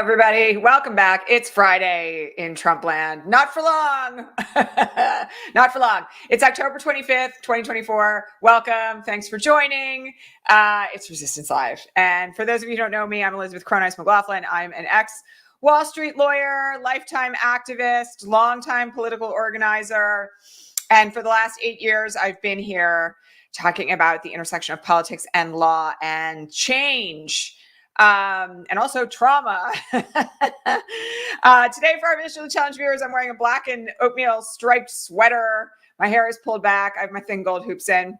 everybody. Welcome back. It's Friday in Trump land. Not for long. Not for long. It's October 25th, 2024. Welcome. Thanks for joining. It's Resistance Live. And for those of you who don't know me, I'm Elizabeth Cronise McLaughlin. I'm an ex-Wall Street lawyer, lifetime activist, longtime political organizer. And for the last 8 years, I've been here talking about the intersection of politics and law and change. And also trauma. Today for our Visually Challenged viewers, I'm wearing a black and oatmeal striped sweater. My hair is pulled back. I have my thin gold hoops in.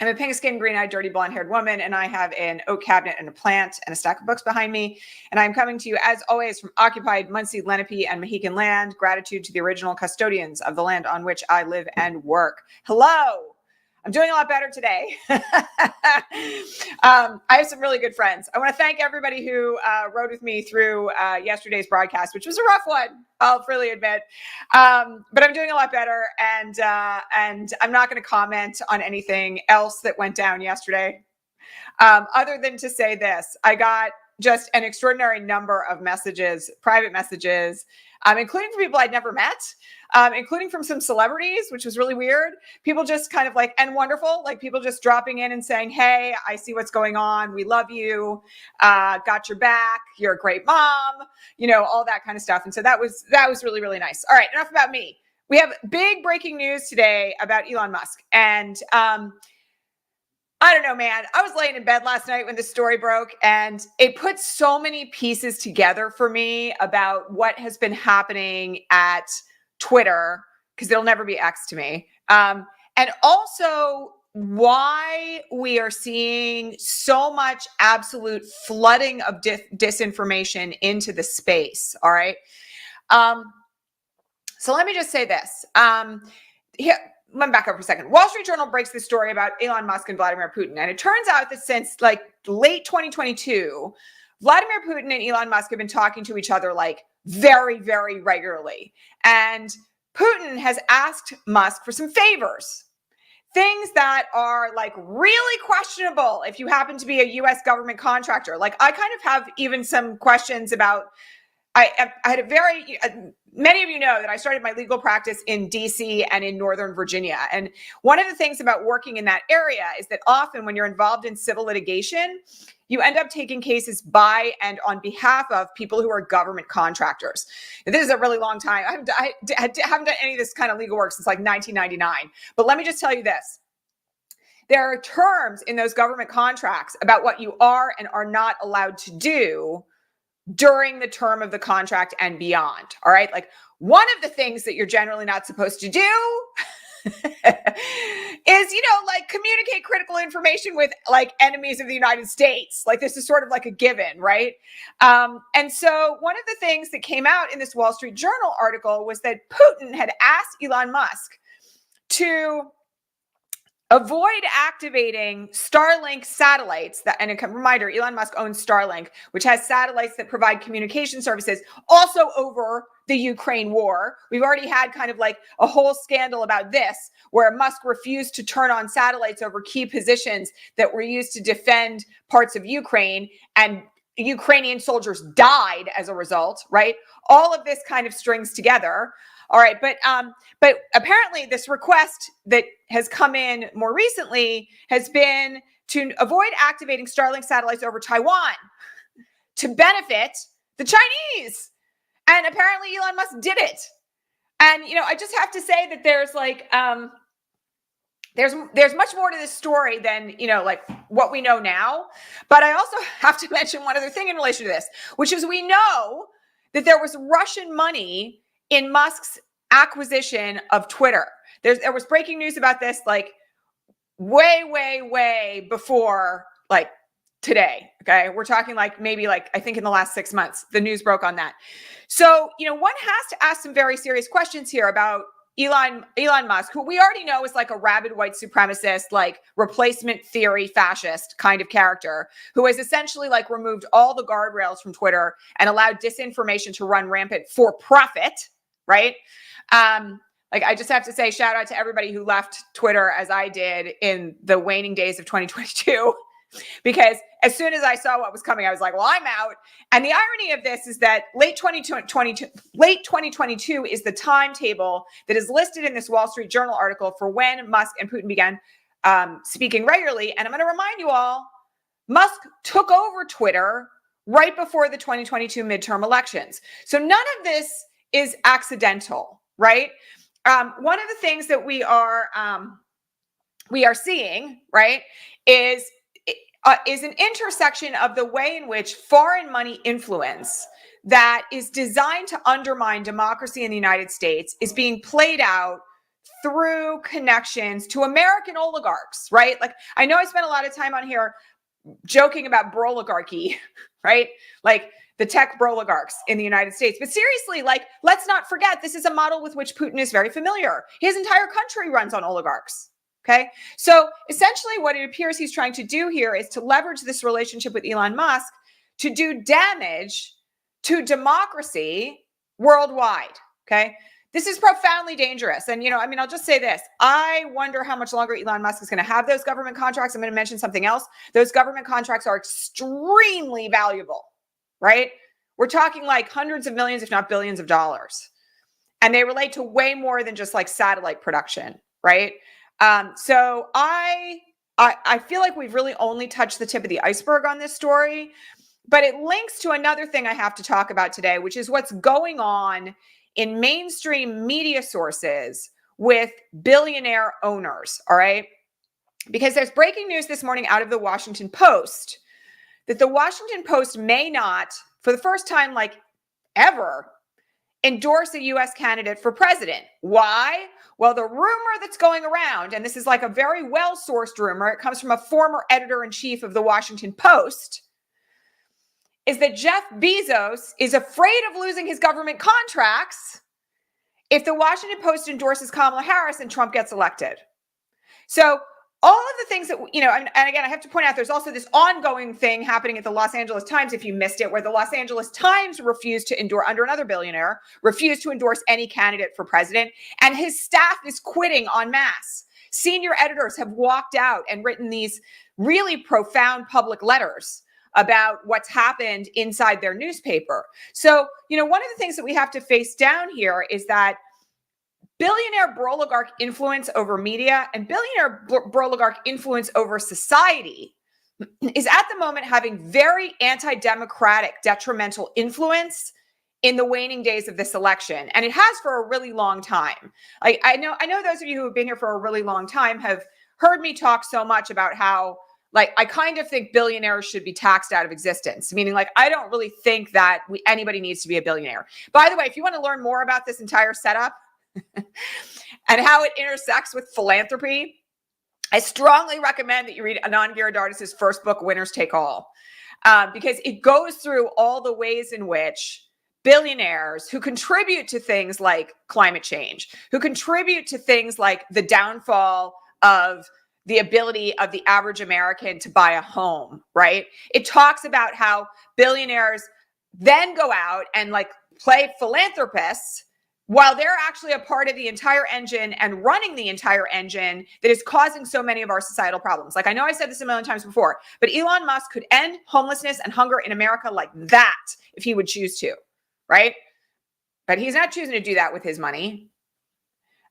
I'm a pink-skinned, green-eyed, dirty, blonde-haired woman, and I have an oak cabinet and a plant and a stack of books behind me. And I'm coming to you, as always, from occupied Muncie, Lenape, and Mohican land. Gratitude to the original custodians of the land on which I live and work. Hello. I'm doing a lot better today. I have some really good friends. I want to thank everybody who rode with me through yesterday's broadcast, which was a rough one, I'll freely admit. But I'm doing a lot better, and I'm not going to comment on anything else that went down yesterday, other than to say this. I got just an extraordinary number of messages, private messages, including from people I'd never met, including from some celebrities, which was really weird. People just kind of like, and wonderful, like people just dropping in and saying, hey, I see what's going on. We love you. Got your back. You're a great mom, you know, all that kind of stuff. And so that was really, really nice. All right, enough about me. We have big breaking news today about Elon Musk. And I don't know, man. I was laying in bed last night when this story broke, and it put so many pieces together for me about what has been happening at Twitter, because it'll never be X to me. And also why we are seeing so much absolute flooding of disinformation into the space. All right. So let me just say this. Here, let me back up for a second. Wall Street Journal breaks this story about Elon Musk and Vladimir Putin. And it turns out that since like late 2022, Vladimir Putin and Elon Musk have been talking to each other like very, very regularly. And Putin has asked Musk for some favors, things that are like really questionable if you happen to be a US government contractor. Like I kind of have even some questions about, I had a very, many of you know that I started my legal practice in DC and in Northern Virginia. And one of the things about working in that area is that often when you're involved in civil litigation, you end up taking cases by and on behalf of people who are government contractors. And this is a really long time. I haven't done any of this kind of legal work since like 1999. But let me just tell you this. There are terms in those government contracts about what you are and are not allowed to do during the term of the contract and beyond. All right. Like one of the things that you're generally not supposed to do is, you know, like communicate critical information with like enemies of the United States. Like this is sort of like a given, right? And so one of the things that came out in this Wall Street Journal article was that Putin had asked Elon Musk to avoid activating Starlink satellites. And a reminder, Elon Musk owns Starlink, which has satellites that provide communication services also over the Ukraine war. We've already had kind of like a whole scandal about this, where Musk refused to turn on satellites over key positions that were used to defend parts of Ukraine, and Ukrainian soldiers died as a result, right? All of this kind of strings together. All right, but apparently this request that has come in more recently has been to avoid activating Starlink satellites over Taiwan to benefit the Chinese. And apparently Elon Musk did it. And, you know, I just have to say that there's like, there's much more to this story than, you know, like what we know now. But I also have to mention one other thing in relation to this, which is we know that there was Russian money in Musk's acquisition of Twitter. There was breaking news about this like way before like today. Okay. We're talking like maybe like, I think in the last 6 months, the news broke on that. So, you know, one has to ask some very serious questions here about Elon Musk, who we already know is like a rabid white supremacist, like replacement theory fascist kind of character, who has essentially like removed all the guardrails from Twitter and allowed disinformation to run rampant for profit, right? Like I just have to say shout out to everybody who left Twitter as I did in the waning days of 2022. because as soon as I saw what was coming, I was like, well, I'm out. And the irony of this is that late 2022 is the timetable that is listed in this Wall Street Journal article for when Musk and Putin began speaking regularly. And I'm going to remind you all, Musk took over Twitter right before the 2022 midterm elections. So none of this is accidental, right? One of the things that we are seeing, right, is an intersection of the way in which foreign money influence that is designed to undermine democracy in the United States is being played out through connections to American oligarchs, right? Like, I know I spent a lot of time on here joking about broligarchy, right? Like the tech broligarchs in the United States. But seriously, like, let's not forget, this is a model with which Putin is very familiar. His entire country runs on oligarchs. Okay. So essentially what it appears he's trying to do here is to leverage this relationship with Elon Musk to do damage to democracy worldwide. Okay. This is profoundly dangerous. And, I'll just say this. I wonder how much longer Elon Musk is going to have those government contracts. I'm going to mention something else. Those government contracts are extremely valuable, right? We're talking like hundreds of millions, if not billions of dollars. And they relate to way more than just like satellite production, right? So I feel like we've really only touched the tip of the iceberg on this story, but it links to another thing I have to talk about today, which is what's going on in mainstream media sources with billionaire owners. All right. Because there's breaking news this morning out of the Washington Post that the Washington Post may not, for the first time, like ever, endorse a U.S. candidate for president. Why? Well, the rumor that's going around, and this is like a very well-sourced rumor, it comes from a former editor-in-chief of the Washington Post, is that Jeff Bezos is afraid of losing his government contracts if the Washington Post endorses Kamala Harris and Trump gets elected. So all of the things that, and again, I have to point out, there's also this ongoing thing happening at the Los Angeles Times, if you missed it, where the Los Angeles Times refused to endorse, under another billionaire, refused to endorse any candidate for president. And his staff is quitting en masse. Senior editors have walked out and written these really profound public letters about what's happened inside their newspaper. So, one of the things that we have to face down here is that billionaire broligarch influence over media and billionaire broligarch influence over society is at the moment having very anti-democratic, detrimental influence in the waning days of this election. And it has for a really long time. Like, I know those of you who have been here for a really long time have heard me talk so much about how, like, I kind of think billionaires should be taxed out of existence, meaning like, I don't really think that anybody needs to be a billionaire. By the way, if you want to learn more about this entire setup, and how it intersects with philanthropy, I strongly recommend that you read Anand Giridharadas' first book, Winners Take All, because it goes through all the ways in which billionaires who contribute to things like climate change, who contribute to things like the downfall of the ability of the average American to buy a home, right? It talks about how billionaires then go out and like play philanthropists while they're actually a part of the entire engine and running the entire engine that is causing so many of our societal problems. Like, I know I've said this a million times before, but Elon Musk could end homelessness and hunger in America like that if he would choose to, right? But he's not choosing to do that with his money.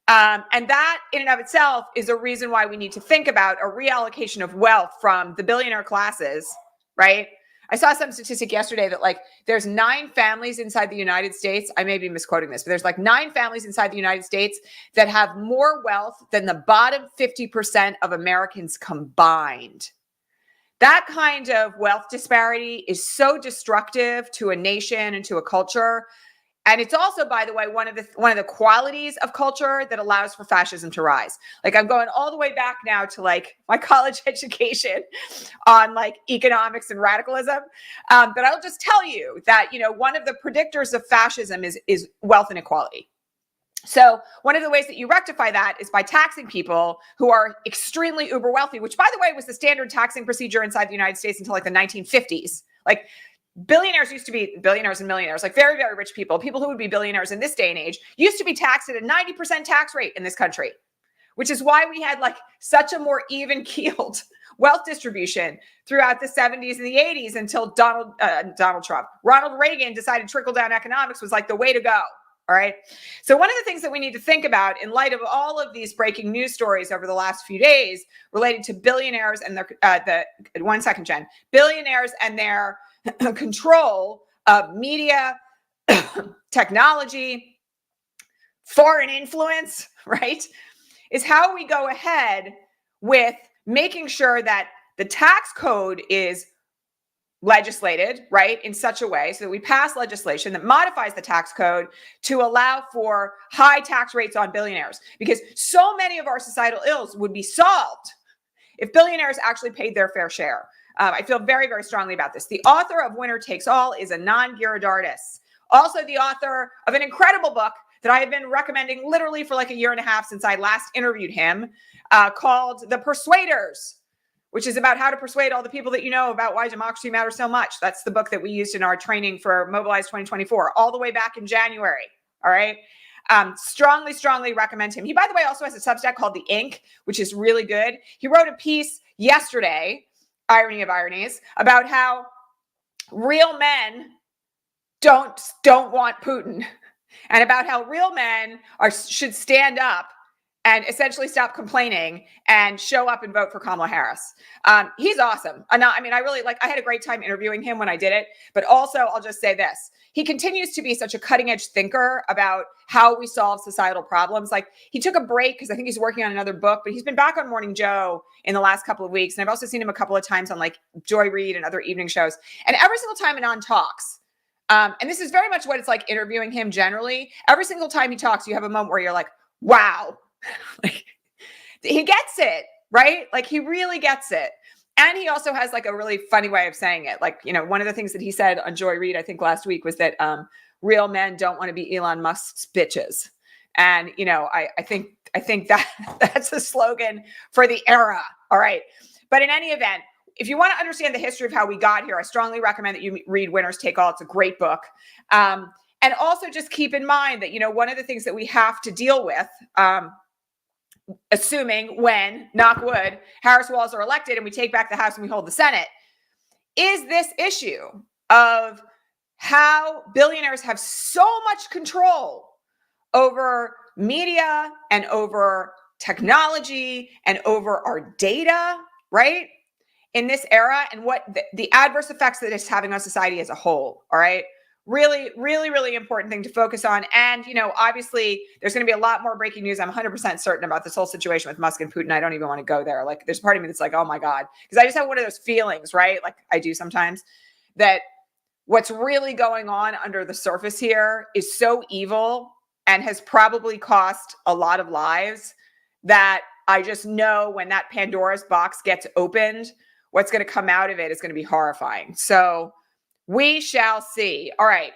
And that in and of itself is a reason why we need to think about a reallocation of wealth from the billionaire classes, right? I saw some statistic yesterday that like there's 9 families inside the United States. I may be misquoting this, but there's like 9 families inside the United States that have more wealth than the bottom 50% of Americans combined. That kind of wealth disparity is so destructive to a nation and to a culture. And it's also, by the way, one of the qualities of culture that allows for fascism to rise. Like, I'm going all the way back now to like my college education on like economics and radicalism. But I'll just tell you that, one of the predictors of fascism is wealth inequality. So one of the ways that you rectify that is by taxing people who are extremely uber wealthy, which, by the way, was the standard taxing procedure inside the United States until like the 1950s. Like, billionaires used to be billionaires and millionaires, like very, very rich people who would be billionaires in this day and age, used to be taxed at a 90% tax rate in this country, which is why we had like such a more even keeled wealth distribution throughout the 70s and the 80s until Ronald Reagan decided trickle-down economics was like the way to go. All right. So one of the things that we need to think about in light of all of these breaking news stories over the last few days related to billionaires and their, billionaires and their control of media, technology, foreign influence, right, is how we go ahead with making sure that the tax code is legislated, right, in such a way so that we pass legislation that modifies the tax code to allow for high tax rates on billionaires, because so many of our societal ills would be solved if billionaires actually paid their fair share. I feel very, very strongly about this. The author of Winner Takes All is Anand Giridharadas, also the author of an incredible book that I have been recommending literally for like a year and a half since I last interviewed him, called The Persuaders, which is about how to persuade all the people that you know about why democracy matters so much. That's the book that we used in our training for Mobilize 2024, all the way back in January. All right. Strongly, strongly recommend him. He, by the way, also has a Substack called The Ink, which is really good. He wrote a piece yesterday, irony of ironies, about how real men don't want Putin, and about how real men should stand up and essentially stop complaining and show up and vote for Kamala Harris. He's awesome. I had a great time interviewing him when I did it, but also I'll just say this. He continues to be such a cutting edge thinker about how we solve societal problems. Like, he took a break because I think he's working on another book, but he's been back on Morning Joe in the last couple of weeks. And I've also seen him a couple of times on like Joy Reid and other evening shows. And every single time Anand talks, and this is very much what it's like interviewing him generally, every single time he talks, you have a moment where you're like, wow, like, he gets it, right? Like, he really gets it. And he also has like a really funny way of saying it. Like, you know, one of the things that he said on Joy Reid, I think last week, was that real men don't want to be Elon Musk's bitches. And, you know, I think that that's a slogan for the era. All right. But in any event, if you want to understand the history of how we got here, I strongly recommend that you read Winners Take All. It's a great book. And also just keep in mind that, you know, one of the things that we have to deal with, assuming when, knock wood, Harris Walls are elected and we take back the House and we hold the Senate, is this issue of how billionaires have so much control over media and over technology and over our data, right, in this era, and what the adverse effects that it's having on society as a whole. All right. Really, really, really important thing to focus on. And, you know, obviously there's going to be a lot more breaking news. I'm 100% certain about this whole situation with Musk and Putin. I don't even want to go there. Like, there's part of me that's like, oh my God, because I just have one of those feelings, right? Like I do sometimes, that what's really going on under the surface here is so evil and has probably cost a lot of lives, that I just know when that Pandora's box gets opened, what's going to come out of it is going to be horrifying. So we shall see. All right.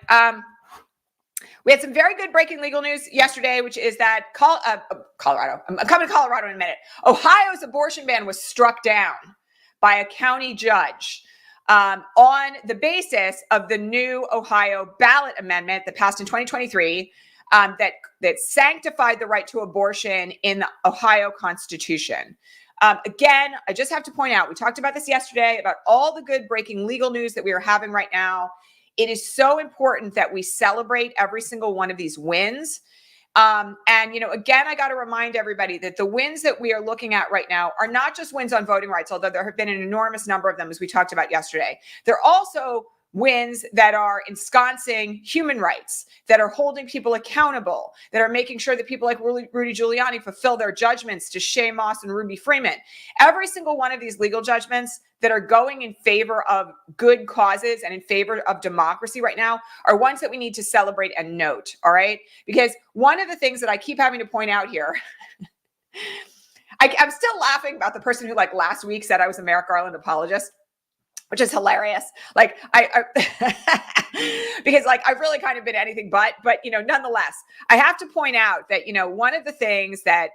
We had some very good breaking legal news yesterday, which is that Colorado. I'm coming to Colorado in a minute. Ohio's abortion ban was struck down by a county judge on the basis of the new Ohio ballot amendment that passed in 2023 that sanctified the right to abortion in the Ohio Constitution. Again, I just have to point out, we talked about this yesterday, about all the good breaking legal news that we are having right now. It is so important that we celebrate every single one of these wins. And, you know, again, I got to remind everybody that the wins that we are looking at right now are not just wins on voting rights, although there have been an enormous number of them, as we talked about yesterday. They're also wins that are ensconcing human rights, that are holding people accountable, that are making sure that people like Rudy Giuliani fulfill their judgments to Shay Moss and Ruby Freeman. Every single one of these legal judgments that are going in favor of good causes and in favor of democracy right now are ones that we need to celebrate and note, all right? Because one of the things that I keep having to point out here, I'm still laughing about the person who, like, last week said I was a Merrick Garland apologist, which is hilarious. Like, I because, like, I've really kind of been anything but, you know, nonetheless, I have to point out that, you know, one of the things that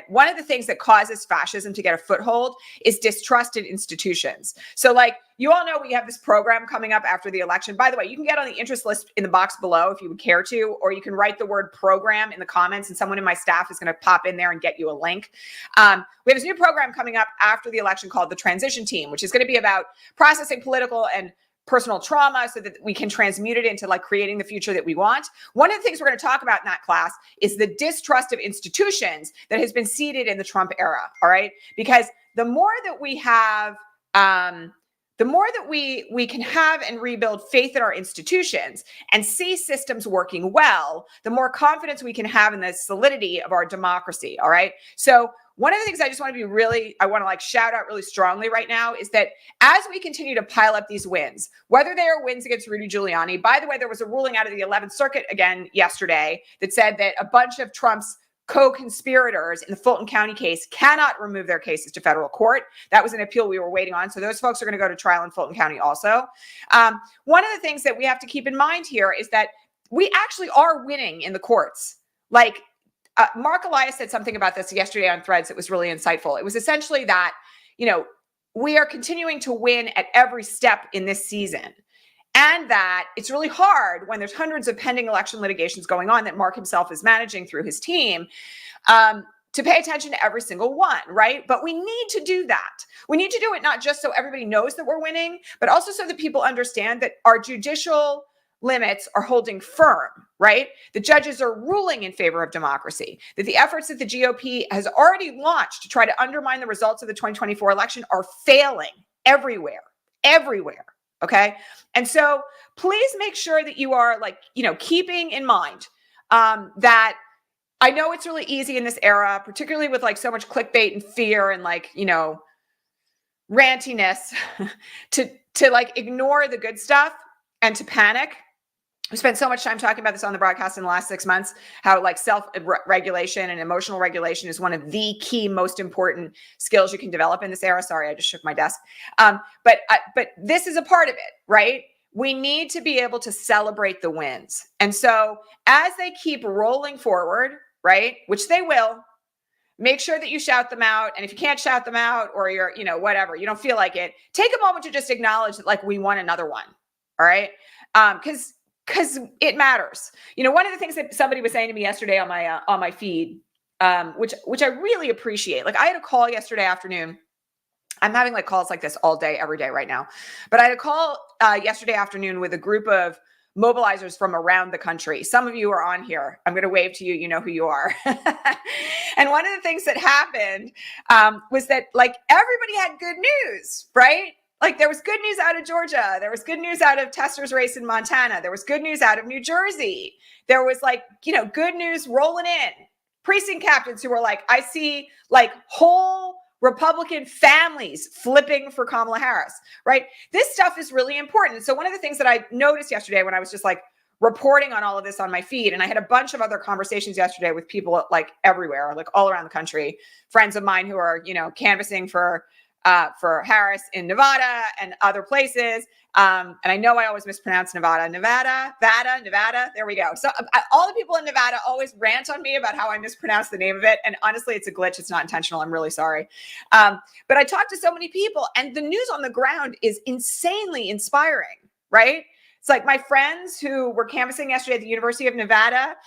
one of the things that causes fascism to get a foothold is distrust in institutions. So like, you all know we have this program coming up after the election. By the way, you can get on the interest list in the box below if you would care to, or you can write the word program in the comments and someone in my staff is going to pop in there and get you a link. We have this new program coming up after the election called the Transition Team, which is going to be about processing political and personal trauma so that we can transmute it into like creating the future that we want. One of the things we're going to talk about in that class is the distrust of institutions that has been seeded in the Trump era. All right. Because the more that we have, the more that we can have and rebuild faith in our institutions and see systems working well, the more confidence we can have in the solidity of our democracy. All right. So one of the things I just want to I want to like shout out really strongly right now is that as we continue to pile up these wins, whether they are wins against Rudy Giuliani, by the way, there was a ruling out of the 11th Circuit again yesterday that said that a bunch of Trump's co-conspirators in the Fulton County case cannot remove their cases to federal court. That was an appeal we were waiting on. So those folks are going to go to trial in Fulton County also. One of the things that we have to keep in mind here is that we actually are winning in the courts. Like, Mark Elias said something about this yesterday on Threads that was really insightful. It was essentially that, we are continuing to win at every step in this season. And that it's really hard when there's hundreds of pending election litigations going on that Mark himself is managing through his team to pay attention to every single one, right? But we need to do that. We need to do it not just so everybody knows that we're winning, but also so that people understand that our judicial limits are holding firm, right? The judges are ruling in favor of democracy, that the efforts that the GOP has already launched to try to undermine the results of the 2024 election are failing everywhere. Okay. And so please make sure that you are keeping in mind that I know it's really easy in this era, particularly with like so much clickbait and fear and rantiness to like ignore the good stuff and to panic. We spent so much time talking about this on the broadcast in the last 6 months, how like self-regulation and emotional regulation is one of the key, most important skills you can develop in this era. Sorry, I just shook my desk. But this is a part of it, right? We need to be able to celebrate the wins. And so as they keep rolling forward, right, which they will, make sure that you shout them out. And if you can't shout them out or you're, whatever, you don't feel like it, take a moment to just acknowledge that like we won another one. All right. Because it matters. One of the things that somebody was saying to me yesterday on my feed, which I really appreciate. Like I had a call yesterday afternoon. I'm having like calls like this all day, every day right now. But I had a call yesterday afternoon with a group of mobilizers from around the country. Some of you are on here. I'm going to wave to you. You know who you are. And one of the things that happened was that like everybody had good news, right? Like there was good news out of Georgia. There was good news out of Tester's race in Montana. There was good news out of New Jersey. There was good news rolling in. Precinct captains who were like, I see like whole Republican families flipping for Kamala Harris, right? This stuff is really important. So one of the things that I noticed yesterday when I was just like reporting on all of this on my feed, and I had a bunch of other conversations yesterday with people like everywhere, like all around the country, friends of mine who are, canvassing for Harris in Nevada and other places. And I know I always mispronounce Nevada. There we go. So all the people in Nevada always rant on me about how I mispronounce the name of it. And honestly, it's a glitch. It's not intentional. I'm really sorry. But I talked to so many people and the news on the ground is insanely inspiring, right? It's like my friends who were canvassing yesterday at the University of Nevada,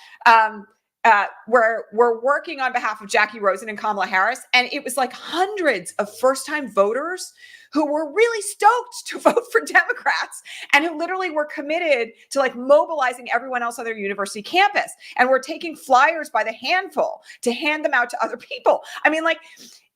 we're working on behalf of Jackie Rosen and Kamala Harris. And it was like hundreds of first-time voters who were really stoked to vote for Democrats and who literally were committed to like mobilizing everyone else on their university campus. And we're taking flyers by the handful to hand them out to other people. I mean, like,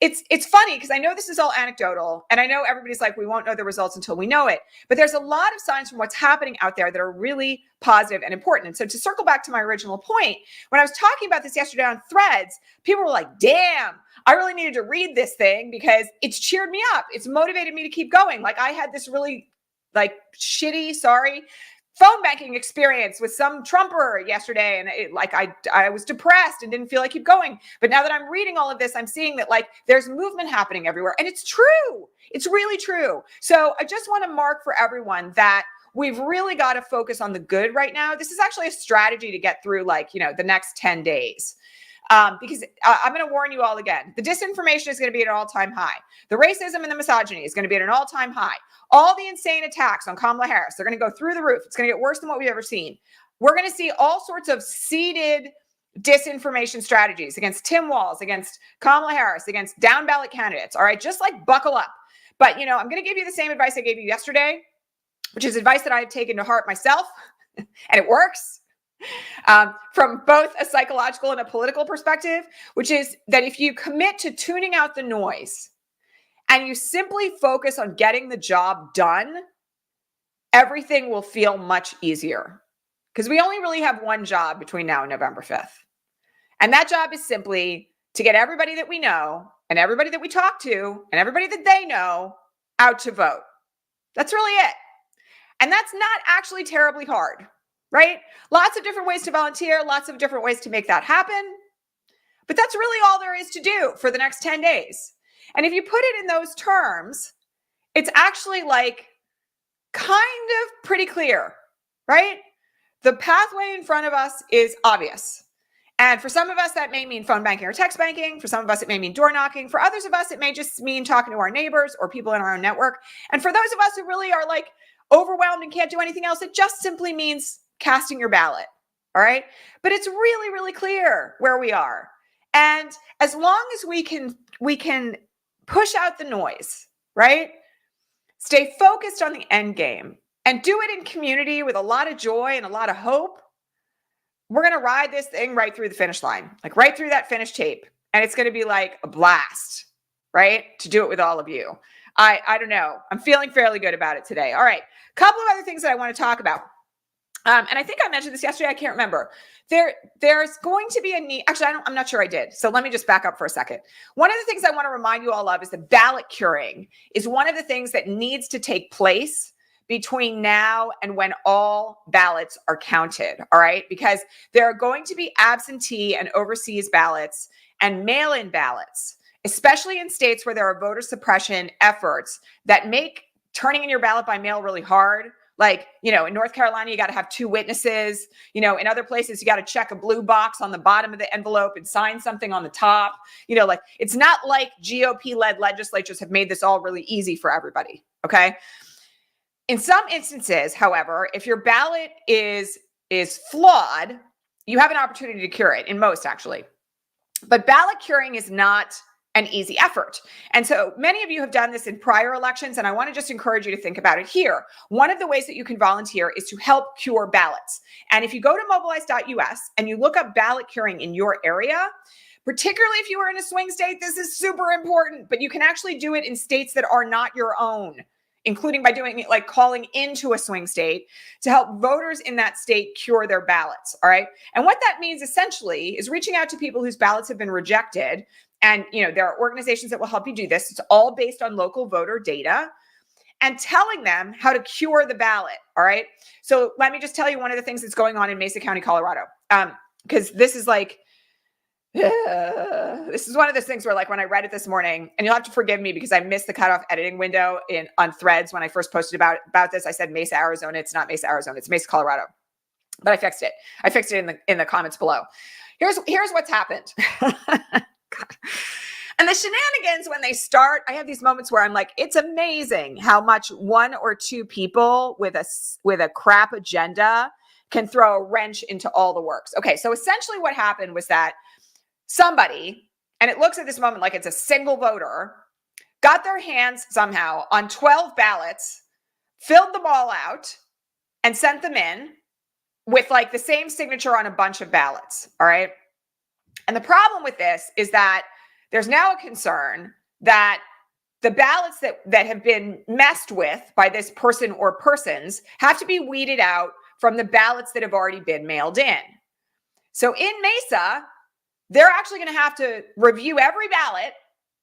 it's funny because I know this is all anecdotal and I know everybody's like, we won't know the results until we know it. But there's a lot of signs from what's happening out there that are really positive and important. And so to circle back to my original point, when I was talking about this yesterday on Threads, people were like, damn, I really needed to read this thing because it's cheered me up. It's motivated me to keep going. Like I had this really like shitty, phone banking experience with some Trumper yesterday. And I was depressed and didn't feel like keep going. But now that I'm reading all of this, I'm seeing that like there's movement happening everywhere. And it's true. It's really true. So I just want to mark for everyone that we've really got to focus on the good right now. This is actually a strategy to get through the next 10 days. because I'm going to warn you all again. The disinformation is going to be at an all-time high. The racism and the misogyny is going to be at an all-time high. All the insane attacks on Kamala Harris, they're going to go through the roof. It's going to get worse than what we've ever seen. We're going to see all sorts of seeded disinformation strategies against Tim Walz, against Kamala Harris, against down ballot candidates. All right, just like buckle up. But, I'm going to give you the same advice I gave you yesterday, which is advice that I've taken to heart myself, and it works, from both a psychological and a political perspective, which is that if you commit to tuning out the noise and you simply focus on getting the job done, everything will feel much easier. Because we only really have one job between now and November 5th. And that job is simply to get everybody that we know and everybody that we talk to and everybody that they know out to vote. That's really it. And that's not actually terribly hard, right? Lots of different ways to volunteer, lots of different ways to make that happen. But that's really all there is to do for the next 10 days. And if you put it in those terms, it's actually like kind of pretty clear, right? The pathway in front of us is obvious. And for some of us, that may mean phone banking or text banking. For some of us, it may mean door knocking. For others of us, it may just mean talking to our neighbors or people in our own network. And for those of us who really are like overwhelmed and can't do anything else, it just simply means casting your ballot. All right. But it's really, really clear where we are. And as long as we can push out the noise, right? Stay focused on the end game and do it in community with a lot of joy and a lot of hope. We're going to ride this thing right through the finish line, like right through that finish tape. And it's going to be like a blast, right? To do it with all of you. I don't know. I'm feeling fairly good about it today. All right. Couple of other things that I want to talk about. And I think I mentioned this yesterday. I can't remember. There's going to be a need. Actually, I'm not sure I did. So let me just back up for a second. One of the things I want to remind you all of is that ballot curing is one of the things that needs to take place between now and when all ballots are counted, all right? Because there are going to be absentee and overseas ballots and mail-in ballots, especially in states where there are voter suppression efforts that make turning in your ballot by mail really hard. Like, in North Carolina, you got to have 2 witnesses. In other places, you got to check a blue box on the bottom of the envelope and sign something on the top. Like, it's not like GOP-led legislatures have made this all really easy for everybody, okay? In some instances, however, if your ballot is flawed, you have an opportunity to cure it, in most actually. But ballot curing is not an easy effort. And so many of you have done this in prior elections, and I want to just encourage you to think about it here. One of the ways that you can volunteer is to help cure ballots. And if you go to mobilize.us and you look up ballot curing in your area, particularly if you are in a swing state, this is super important, but you can actually do it in states that are not your own, including by doing it like calling into a swing state to help voters in that state cure their ballots. All right. And what that means essentially is reaching out to people whose ballots have been rejected. And, there are organizations that will help you do this. It's all based on local voter data and telling them how to cure the ballot. All right. So let me just tell you one of the things that's going on in Mesa County, Colorado, because this is like, this is one of those things where, like, when I read it this morning, and you'll have to forgive me because I missed the cutoff editing window on Threads when I first posted about this. I said Mesa, Arizona. It's not Mesa, Arizona. It's Mesa, Colorado. But I fixed it. I fixed it in the comments below. Here's what's happened. God. And the shenanigans when they start, I have these moments where I'm like, it's amazing how much 1 or 2 people with a crap agenda can throw a wrench into all the works. Okay, so essentially what happened was that somebody, and it looks at this moment like it's a single voter, got their hands somehow on 12 ballots, filled them all out, and sent them in with like the same signature on a bunch of ballots. All right. And the problem with this is that there's now a concern that the ballots that have been messed with by this person or persons have to be weeded out from the ballots that have already been mailed in. So in Mesa, they're actually going to have to review every ballot,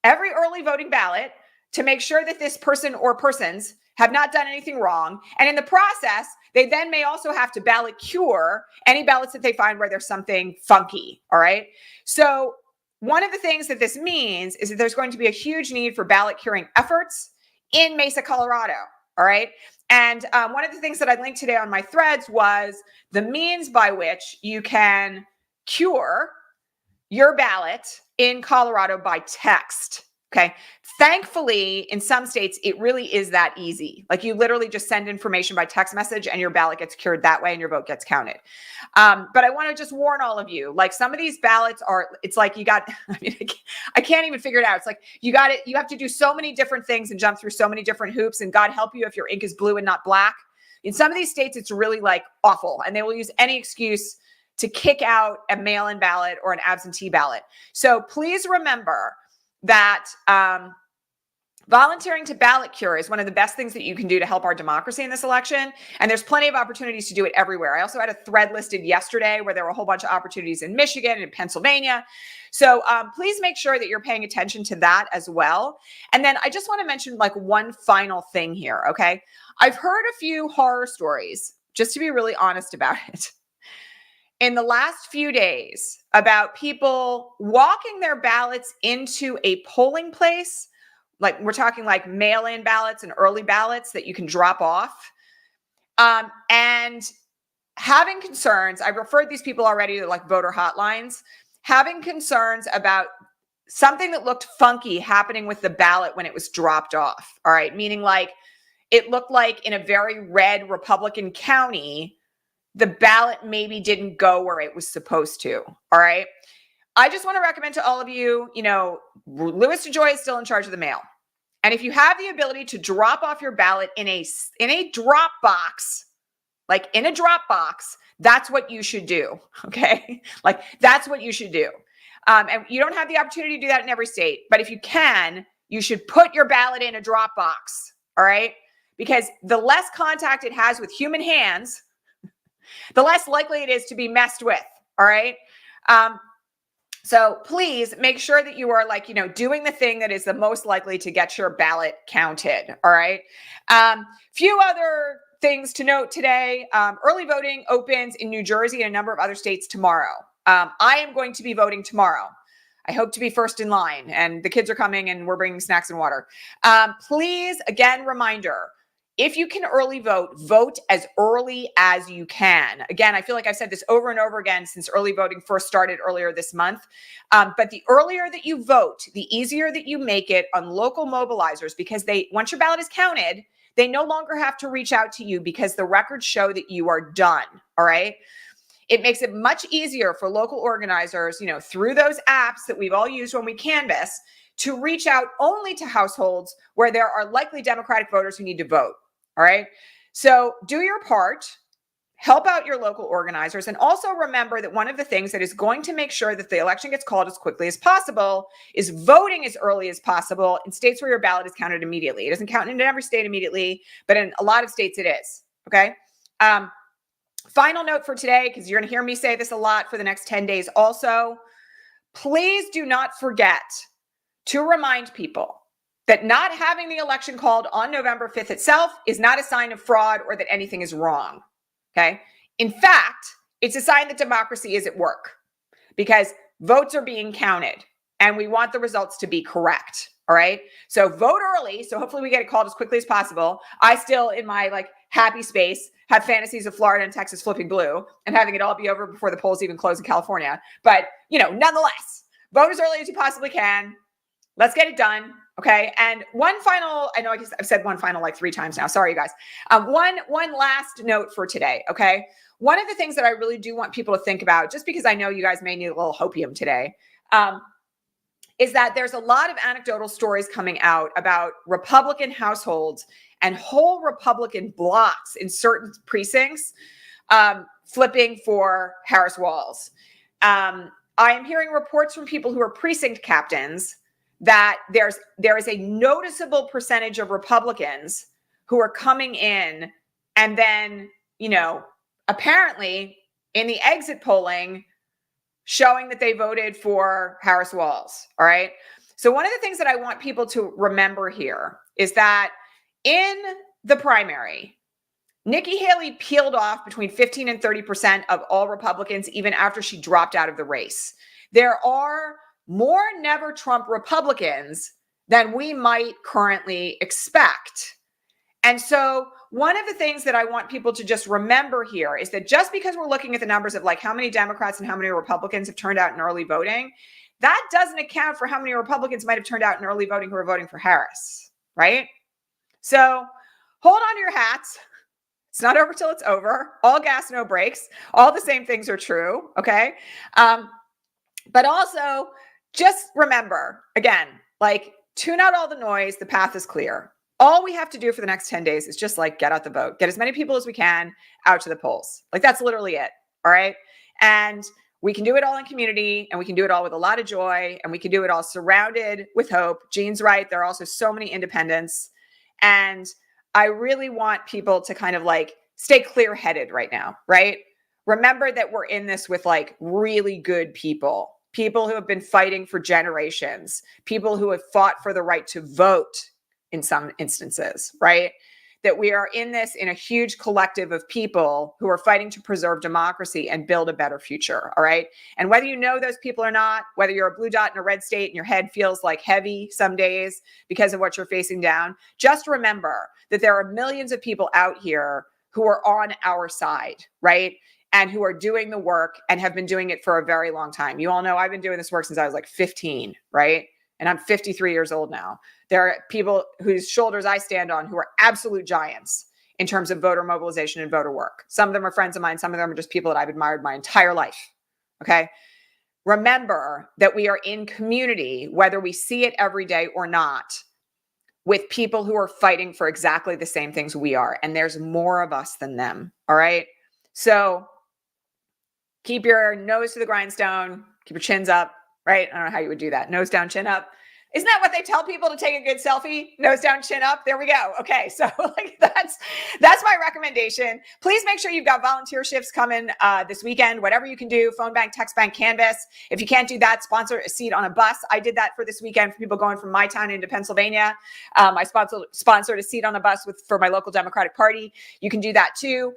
every early voting ballot, to make sure that this person or persons have not done anything wrong. And in the process, they then may also have to ballot cure any ballots that they find where there's something funky. All right. So one of the things that this means is that there's going to be a huge need for ballot curing efforts in Mesa, Colorado. All right. And one of the things that I linked today on my threads was the means by which you can cure your ballot in Colorado by text. Okay. Thankfully, in some states, it really is that easy. Like you literally just send information by text message and your ballot gets cured that way and your vote gets counted. But I want to just warn all of you, like some of these ballots are, it's like you got, I mean, I can't even figure it out. It's like you have to do so many different things and jump through so many different hoops, and God help you if your ink is blue and not black. In some of these states, it's really like awful, and they will use any excuse to kick out a mail-in ballot or an absentee ballot. So please remember that volunteering to ballot cure is one of the best things that you can do to help our democracy in this election. And there's plenty of opportunities to do it everywhere. I also had a thread listed yesterday where there were a whole bunch of opportunities in Michigan and Pennsylvania. So please make sure that you're paying attention to that as well. And then I just want to mention like one final thing here, okay? I've heard a few horror stories, just to be really honest about it, in the last few days about people walking their ballots into a polling place. Like we're talking like mail-in ballots and early ballots that you can drop off. And having concerns, I've referred these people already to like voter hotlines, having concerns about something that looked funky happening with the ballot when it was dropped off. All right. Meaning like it looked like in a very red Republican county, the ballot maybe didn't go where it was supposed to. All right. I just want to recommend to all of you, Louis DeJoy is still in charge of the mail. And if you have the ability to drop off your ballot in a drop box, like in a drop box, that's what you should do. Okay. Like that's what you should do. And you don't have the opportunity to do that in every state, but if you can, you should put your ballot in a drop box. All right. Because the less contact it has with human hands, the less likely it is to be messed with. All right. So please make sure that you are doing the thing that is the most likely to get your ballot counted. All right. Few other things to note today. Early voting opens in New Jersey and a number of other states tomorrow. I am going to be voting tomorrow. I hope to be first in line, and the kids are coming and we're bringing snacks and water. Please, again, reminder, if you can early vote, vote as early as you can. Again, I feel like I've said this over and over again since early voting first started earlier this month. But the earlier that you vote, the easier that you make it on local mobilizers, because once your ballot is counted, they no longer have to reach out to you because the records show that you are done. All right. It makes it much easier for local organizers, through those apps that we've all used when we canvass, to reach out only to households where there are likely Democratic voters who need to vote. All right. So do your part, help out your local organizers, and also remember that one of the things that is going to make sure that the election gets called as quickly as possible is voting as early as possible in states where your ballot is counted immediately. It doesn't count in every state immediately, but in a lot of states it is. Okay. Final note for today, because you're going to hear me say this a lot for the next 10 days also, please do not forget to remind people that not having the election called on November 5th itself is not a sign of fraud or that anything is wrong. Okay. In fact, it's a sign that democracy is at work because votes are being counted and we want the results to be correct. All right. So vote early. So hopefully we get it called as quickly as possible. I still, in my happy space, have fantasies of Florida and Texas flipping blue and having it all be over before the polls even close in California. But, nonetheless, vote as early as you possibly can. Let's get it done. Okay. And one final, I know I've said one final 3 times now. Sorry, you guys. One last note for today. Okay. One of the things that I really do want people to think about, just because I know you guys may need a little hopium today, is that there's a lot of anecdotal stories coming out about Republican households and whole Republican blocks in certain precincts flipping for Harris Walls. I am hearing reports from people who are precinct captains that there is a noticeable percentage of Republicans who are coming in and then, apparently in the exit polling showing that they voted for Harris Walls. All right. So one of the things that I want people to remember here is that in the primary, Nikki Haley peeled off between 15 and 30% of all Republicans, even after she dropped out of the race. There are more never Trump Republicans than we might currently expect. And so one of the things that I want people to just remember here is that just because we're looking at the numbers of like how many Democrats and how many Republicans have turned out in early voting, that doesn't account for how many Republicans might have turned out in early voting who are voting for Harris, right? So hold on to your hats. It's not over till it's over. All gas, no brakes. All the same things are true, okay? But also just remember, again, like tune out all the noise. The path is clear. All we have to do for the next 10 days is just like get out the vote, get as many people as we can out to the polls. Like that's literally it. All right. And we can do it all in community, and we can do it all with a lot of joy, and we can do it all surrounded with hope. Jean's right. There are also so many independents. And I really want people to kind of like stay clear-headed right now, right? Remember that we're in this with like really good people who have been fighting for generations, people who have fought for the right to vote in some instances, right? That we are in this in a huge collective of people who are fighting to preserve democracy and build a better future, all right? And whether you know those people or not, whether you're a blue dot in a red state and your head feels like heavy some days because of what you're facing down, just remember that there are millions of people out here who are on our side, right? And who are doing the work and have been doing it for a very long time. You all know I've been doing this work since I was like 15, right? And I'm 53 years old now. There are people whose shoulders I stand on who are absolute giants in terms of voter mobilization and voter work. Some of them are friends of mine. Some of them are just people that I've admired my entire life. Okay. Remember that we are in community, whether we see it every day or not, with people who are fighting for exactly the same things we are. And there's more of us than them. All right. So keep your nose to the grindstone, keep your chins up, right? I don't know how you would do that. Nose down, chin up. Isn't that what they tell people to take a good selfie? Nose down, chin up. There we go. Okay, so like that's my recommendation. Please make sure you've got volunteer shifts coming this weekend. Whatever you can do, phone bank, text bank, Canvas. If you can't do that, sponsor a seat on a bus. I did that for this weekend for people going from my town into Pennsylvania. I sponsored a seat on a bus for my local Democratic Party. You can do that too.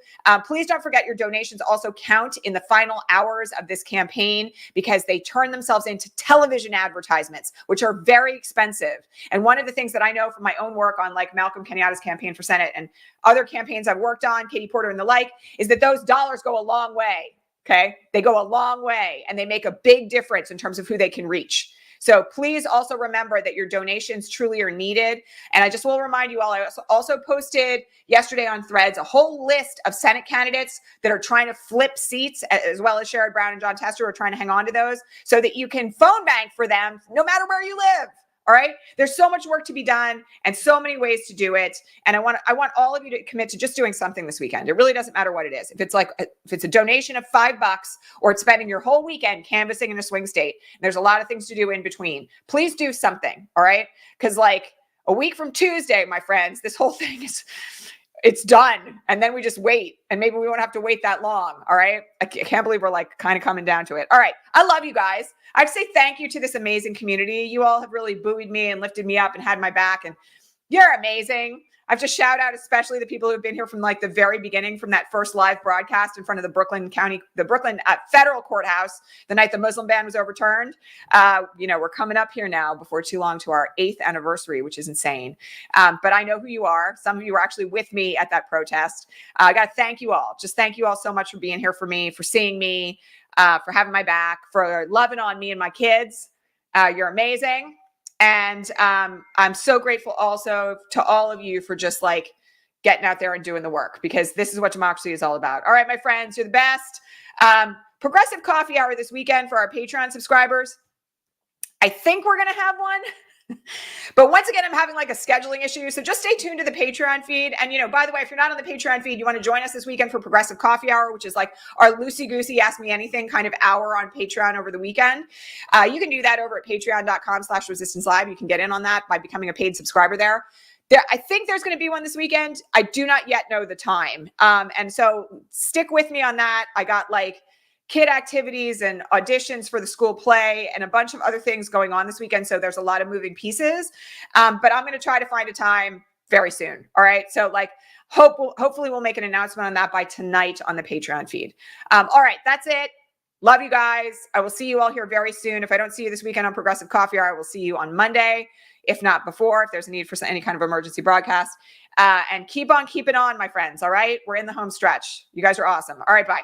Please don't forget your donations also count in the final hours of this campaign because they turn themselves into television advertisements, which are very expensive. And one of the things that I know from my own work on like Malcolm Kenyatta's campaign for Senate and other campaigns I've worked on, Katie Porter and the like, is that those dollars go a long way. Okay. They go a long way and they make a big difference in terms of who they can reach. So please also remember that your donations truly are needed. And I just will remind you all, I also posted yesterday on Threads a whole list of Senate candidates that are trying to flip seats, as well as Sherrod Brown and John Tester are trying to hang on to those so that you can phone bank for them no matter where you live. All right. There's so much work to be done and so many ways to do it. And I want all of you to commit to just doing something this weekend. It really doesn't matter what it is. If it's a donation of $5 or it's spending your whole weekend canvassing in a swing state, there's a lot of things to do in between. Please do something. All right. Because like a week from Tuesday, my friends, this whole thing it's done. And then we just wait. And maybe we won't have to wait that long. All right. I can't believe we're like kind of coming down to it. All right. I love you guys. I'd say thank you to this amazing community. You all have really buoyed me and lifted me up and had my back. And you're amazing. I have to shout out especially the people who have been here from like the very beginning, from that first live broadcast in front of the Brooklyn federal courthouse the night the Muslim ban was overturned. We're coming up here now before too long to our 8th anniversary, which is insane. But I know who you are. Some of you were actually with me at that protest. I got to thank you all. Just thank you all so much for being here for me, for seeing me, for having my back, for loving on me and my kids. You're amazing. And I'm so grateful also to all of you for just like getting out there and doing the work, because this is what democracy is all about. All right, my friends, you're the best. Progressive coffee hour this weekend for our Patreon subscribers. I think we're going to have one. But once again, I'm having like a scheduling issue. So just stay tuned to the Patreon feed. And, by the way, if you're not on the Patreon feed, you want to join us this weekend for Progressive Coffee Hour, which is like our loosey-goosey Ask Me Anything kind of hour on Patreon over the weekend. You can do that over at patreon.com/resistancelive. You can get in on that by becoming a paid subscriber there. I think there's going to be one this weekend. I do not yet know the time. And so stick with me on that. I got like kid activities and auditions for the school play and a bunch of other things going on this weekend. So there's a lot of moving pieces, but I'm going to try to find a time very soon. All right. So like hopefully we'll make an announcement on that by tonight on the Patreon feed. All right. That's it. Love you guys. I will see you all here very soon. If I don't see you this weekend on Progressive Coffee Hour, I will see you on Monday, if not before, if there's a need for any kind of emergency broadcast. And keep on keeping on, my friends. All right. We're in the home stretch. You guys are awesome. All right. Bye.